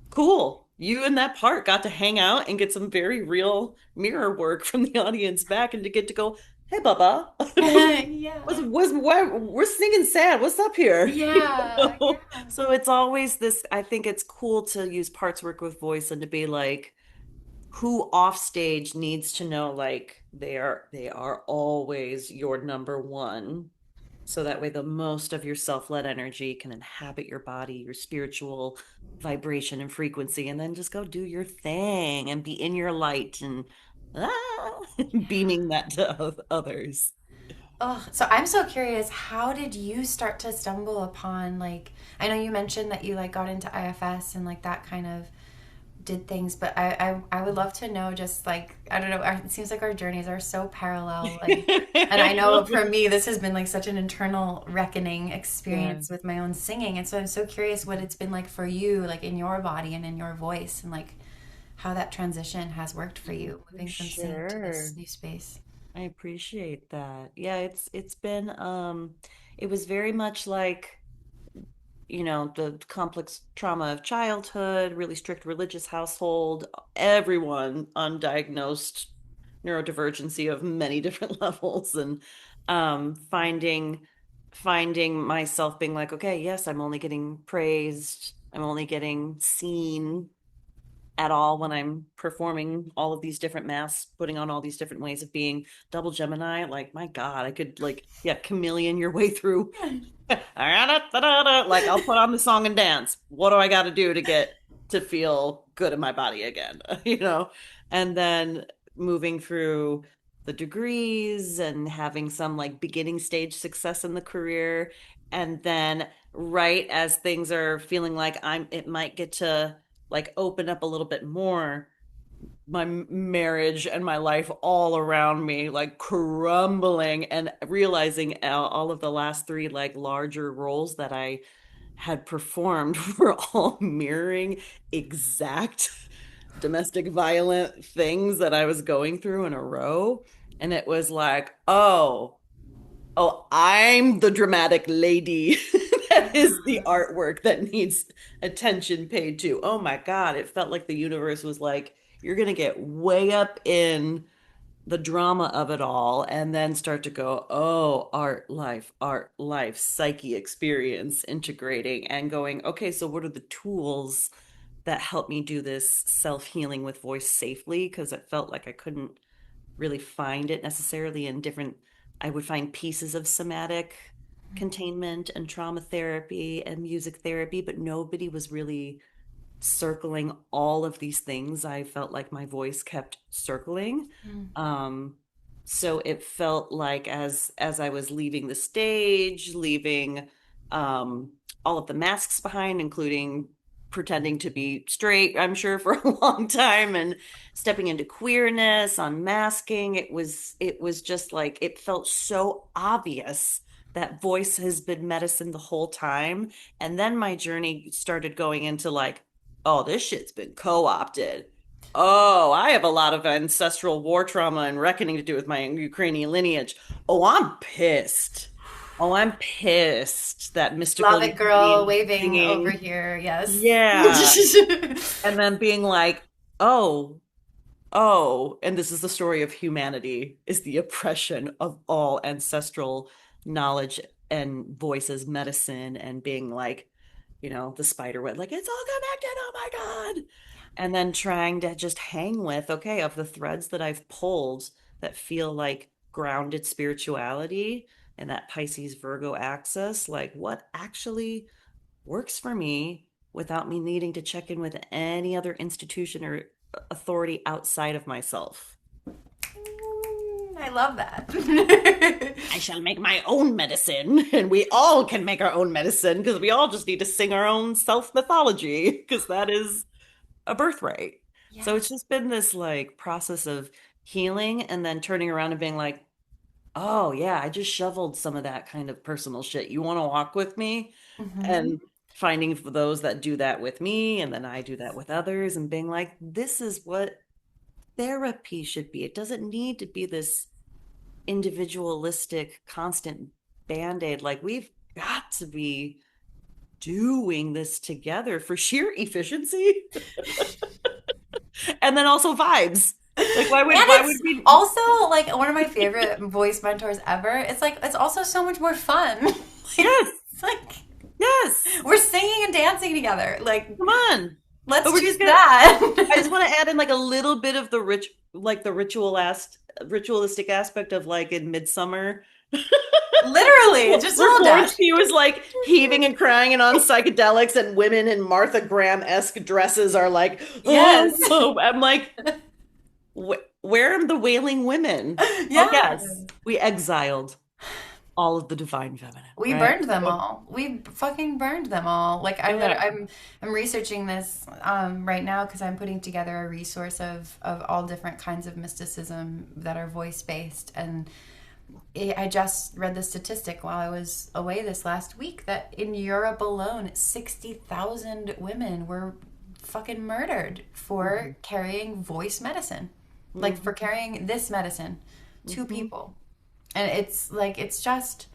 cool. You and that part got to hang out and get some very real mirror work from the audience back and to get to go, hey, Bubba, Yeah. we're singing sad. What's up here? Yeah. Yeah. So it's always this, I think it's cool to use parts work with voice and to be like, who off stage needs to know like they are always your number one, so that way the most of your self-led energy can inhabit your body, your spiritual vibration and frequency, and then just go do your thing and be in your light and ah, beaming that to others. Oh, so I'm so curious, how did you start to stumble upon like I know you mentioned that you like got into IFS and like that kind of did things, but I would love to know just like I don't know, it seems like our journeys are so parallel and I know for me this has been like such an internal reckoning Yeah, experience with my own singing. And so I'm so curious what it's been like for you, like in your body and in your voice and like how that transition has worked for you for moving from singing to this sure. new space. I appreciate that. Yeah, it's been it was very much like, you know, the complex trauma of childhood, really strict religious household, everyone undiagnosed neurodivergency of many different levels, and finding myself being like, okay, yes, I'm only getting praised, I'm only getting seen at all when I'm performing all of these different masks, putting on all these different ways of being double Gemini. Like, my God, I could like, yeah, chameleon your way through. Like, I'll put on the song and dance. What do I got to do to get to feel good in my body again? You know? And then moving through the degrees and having some like beginning stage success in the career. And then right as things are feeling like it might get to like open up a little bit more, my marriage and my life all around me like crumbling and realizing all of the last three like larger roles that I had performed were all mirroring exact domestic violent things that I was going through in a row. And it was like, oh, I'm the dramatic lady. That is the artwork that needs attention paid to. Oh my God, it felt like the universe was like, you're gonna get way up in the drama of it all and then start to go, oh, art, life, psyche experience, integrating and going, okay, so what are the tools that help me do this self-healing with voice safely? Because it felt like I couldn't really find it necessarily in different, I would find pieces of somatic containment and trauma therapy and music therapy, but nobody was really circling all of these things I felt like my voice kept circling. Um, so it felt like as I was leaving the stage, leaving um, all of the masks behind, including pretending to be straight, I'm sure for a long time, and stepping into queerness, unmasking, it was just like it felt so obvious that voice has been medicine the whole time. And then my journey started going into like, oh, this shit's been co-opted. Oh, I have a lot of ancestral war trauma and reckoning to do with my Ukrainian lineage. Oh, I'm pissed. Oh, I'm pissed that mystical Love it, girl, Ukrainian waving over singing. here. Yes. Yeah. And then being like, oh, oh, and this is the story of humanity, is the oppression of all ancestral knowledge and voices, medicine, and being like, you know, the spider web, like it's all connected. Oh my God. And then trying to just hang with, okay, of the threads that I've pulled that feel like grounded spirituality and that Pisces Virgo axis, like what actually works for me without me needing to check in with any other institution or authority outside of myself. I love that. I shall make my own medicine. And we all can make our own medicine because we all just need to sing our own self mythology because that is a birthright. So Yeah. it's just been this like process of healing and then turning around and being like, oh, yeah, I just shoveled some of that kind of personal shit. You want to walk with me? Hmm. And finding those that do that with me, and then I do that with others, and being like, this is what therapy should be. It doesn't need to be this individualistic, constant band-aid. Like, we've got to be doing this together for sheer efficiency and then also vibes. Like, And why would it's we? also like one of my favorite voice mentors ever. It's like it's also so much more fun. Like Yes, it's like yes, we're singing and dancing together. Like come on. But let's we're choose just gonna I just that. want to add in like a little bit of the like the ritualistic aspect of like in Midsummer, Literally, just a where little Florence dash. Pugh is like heaving and crying and on psychedelics, and women in Martha Graham-esque dresses are like, oh, Yes. oh. I'm like, where are the wailing women? Oh, Yeah. yes, we exiled all of the divine feminine, We right? burned them So, all. We fucking burned them all. Like yeah. I'm researching this right now because I'm putting together a resource of all different kinds of mysticism that are voice based. And I just read the statistic while I was away this last week that in Europe alone, 60,000 women were fucking murdered for Mhm. carrying voice medicine, like for Mhm. carrying this medicine to Mhm. people. And it's like it's just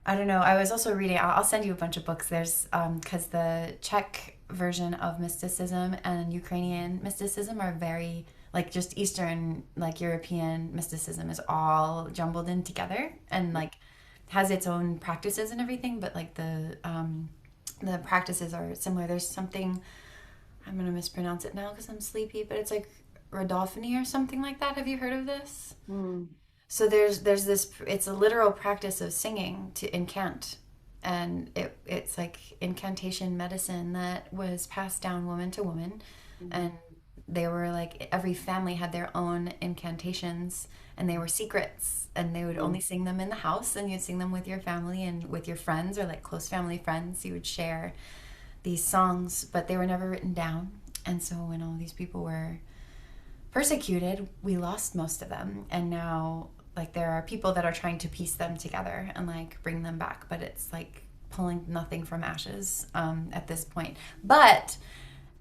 I don't know. I was also reading. I'll send you a bunch of books. There's because the Czech version of mysticism and Ukrainian mysticism are very like just Eastern like European mysticism is all jumbled in together and like has its own practices and everything. But like the practices are similar. There's something I'm gonna mispronounce it now because I'm sleepy, but it's like Rodolphiny or something like that. Have you heard of this? Mm. So there's this it's a literal practice of singing to incant and it's like incantation medicine that was passed down woman to woman and Mhm. they were like every family had their own incantations and they were secrets and they would only Mhm. sing them in the house and you'd sing them with your family and with your friends or like close family friends you would share these songs but they were never written down and so when all these people were persecuted, we lost most of them. And now, like, there are people that are trying to piece them together and, like, bring them back. But it's like pulling nothing from ashes at this point. But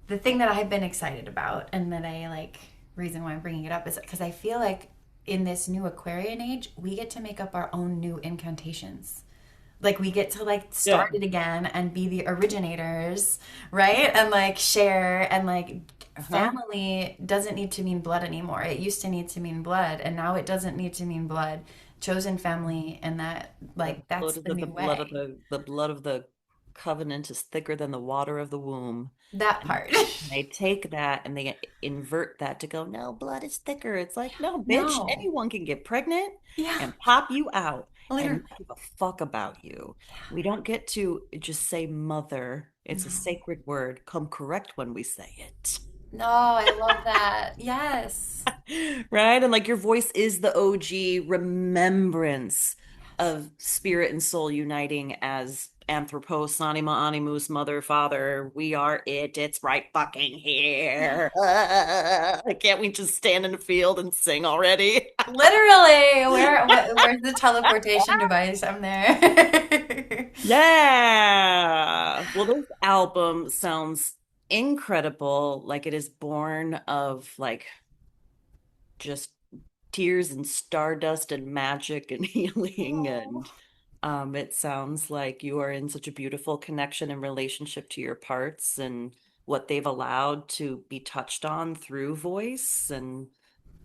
the thing that I've been excited about and that I, like, reason why I'm bringing it up is because I feel like in this new Aquarian age, we get to make up our own new incantations like we get to like Yeah. start it again and be the originators, right? And like share and like Uh-huh. family doesn't need to mean blood anymore. It used to need to mean blood and now it doesn't need to mean blood. Chosen family and that like that's the The new blood of way. the blood of the covenant is thicker than the water of the womb. That And part. they take that and they invert that to go, no, blood is thicker. It's like, no, bitch, No. anyone can get pregnant Yeah. and pop you out and Literally. not give a fuck about you. We don't get to just say mother. It's a No. sacred word. Come correct when we say it. No, I love that. Yes. Right? And like your voice is the OG remembrance Yes. of spirit and soul uniting as anthropos, anima, animus, mother, father. We are it. It's right fucking Yeah. here. Can't we just stand in a field and sing already? Literally. Where's the teleportation device? I'm there. Yeah. Well, this album sounds incredible. Like it is born of like just tears and stardust and magic and healing Oh. and it sounds like you are in such a beautiful connection and relationship to your parts and what they've allowed to be touched on through voice and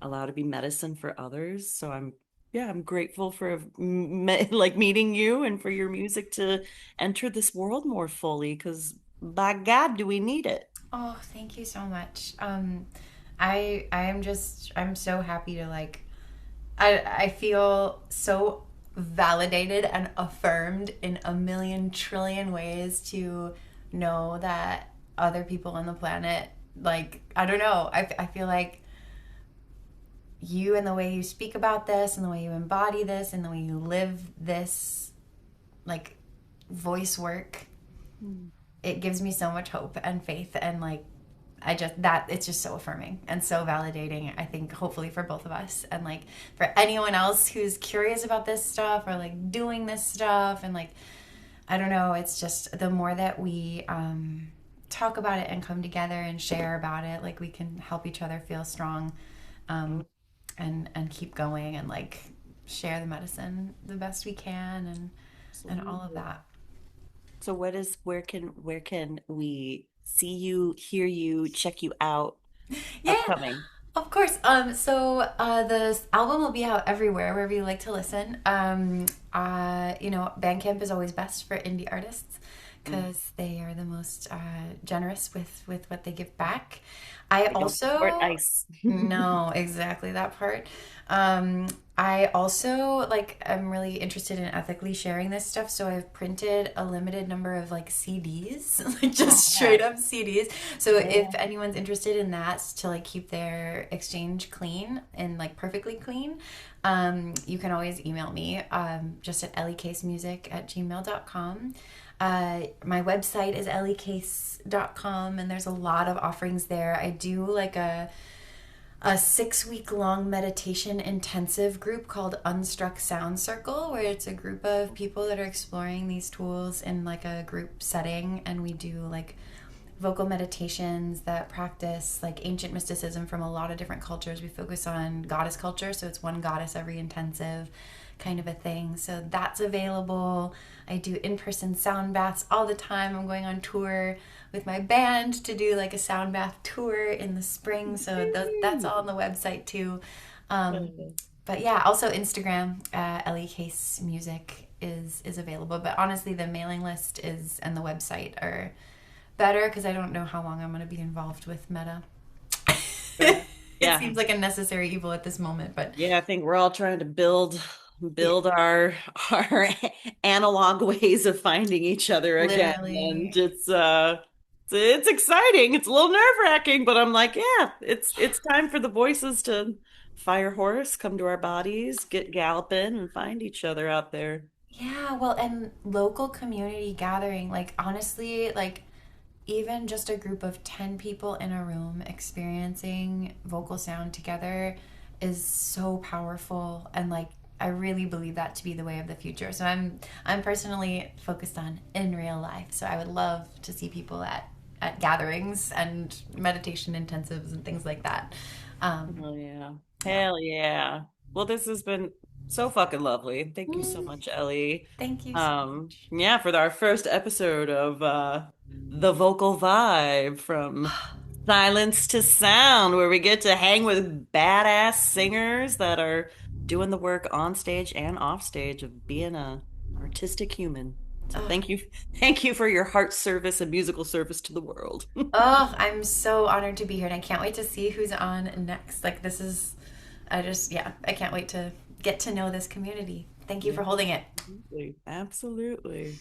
allowed to be medicine for others. So yeah, I'm grateful for like meeting you and for your music to enter this world more fully because by God, do we need it? Oh, thank you so much. I am just I'm so happy to like I feel so validated and affirmed in a million trillion ways to know that other people on the planet like I don't know I feel like you and the way you speak about this and the way you embody this and the way you live this like voice work, Mm. it gives me so much hope and faith and like I just that it's just so affirming and so validating. I think hopefully for both of us and like for anyone else who's curious about this stuff or like doing this stuff and like I don't know. It's just the more that we talk about it and come together and share about it, like we can help each other feel strong, um, and keep going and like share the medicine the best we can and all of Absolutely. that. So where can we see you, hear you, check you out Yeah, upcoming? of course. The album will be out everywhere wherever you like to listen. Bandcamp is always best for indie artists Mm. because they are the most generous with what they give back. I They don't support also ICE. No, exactly that part. Um, I also like I'm really interested in ethically sharing this stuff, so I've printed a limited number of like CDs, like Oh, just yeah. straight up CDs. So if Yeah. anyone's interested in that to like keep their exchange clean and like perfectly clean, you can always email me just at ellycasemusic@gmail.com. My website is ellycase.com and there's a lot of offerings there. I do like a 6 week long meditation intensive group called Unstruck Sound Circle, where it's a group of people that are exploring these tools in like a group setting, and we do like vocal meditations that practice like ancient mysticism from a lot of different cultures. We focus on goddess culture, so it's one goddess every intensive kind of a thing. So that's available. I do in-person sound baths all the time. I'm going on tour with my band to do like a sound bath tour in the spring. So that's all on the website too. Um, Uh, but yeah, also Instagram, Elly Case Music is available. But honestly, the mailing list is and the website are better because I don't know how long I'm going to be involved with Meta. Fair. It Yeah. seems like a necessary evil at this moment, but Yeah, I think we're all trying to build yeah, build our analog ways of finding each other again. And literally. it's exciting. It's a little nerve-wracking, but I'm like, yeah, it's time for the voices to fire horse, come to our bodies, get galloping and find each other out there. Yeah, well, and local community gathering, like honestly, like even just a group of 10 people in a room experiencing vocal sound together is so powerful and like I really believe that to be the way of the future. So I'm personally focused on in real life. So I would love to see people at gatherings and meditation intensives and things like that. Um, Oh yeah. yeah. Hell yeah. Well, this has been so fucking lovely. Thank you so Mm, much, Ellie. thank you so much. Yeah, for our first episode of The Vocal Vibe from Silence to Sound, where we get to hang with badass singers that are doing the work on stage and off stage of being a artistic human. So Oh, thank you for your heart service and musical service to the world. oh, I'm so honored to be here and I can't wait to see who's on next. Like this is yeah, I can't wait to get to know this community. Thank you Yeah, for holding it. absolutely. Absolutely.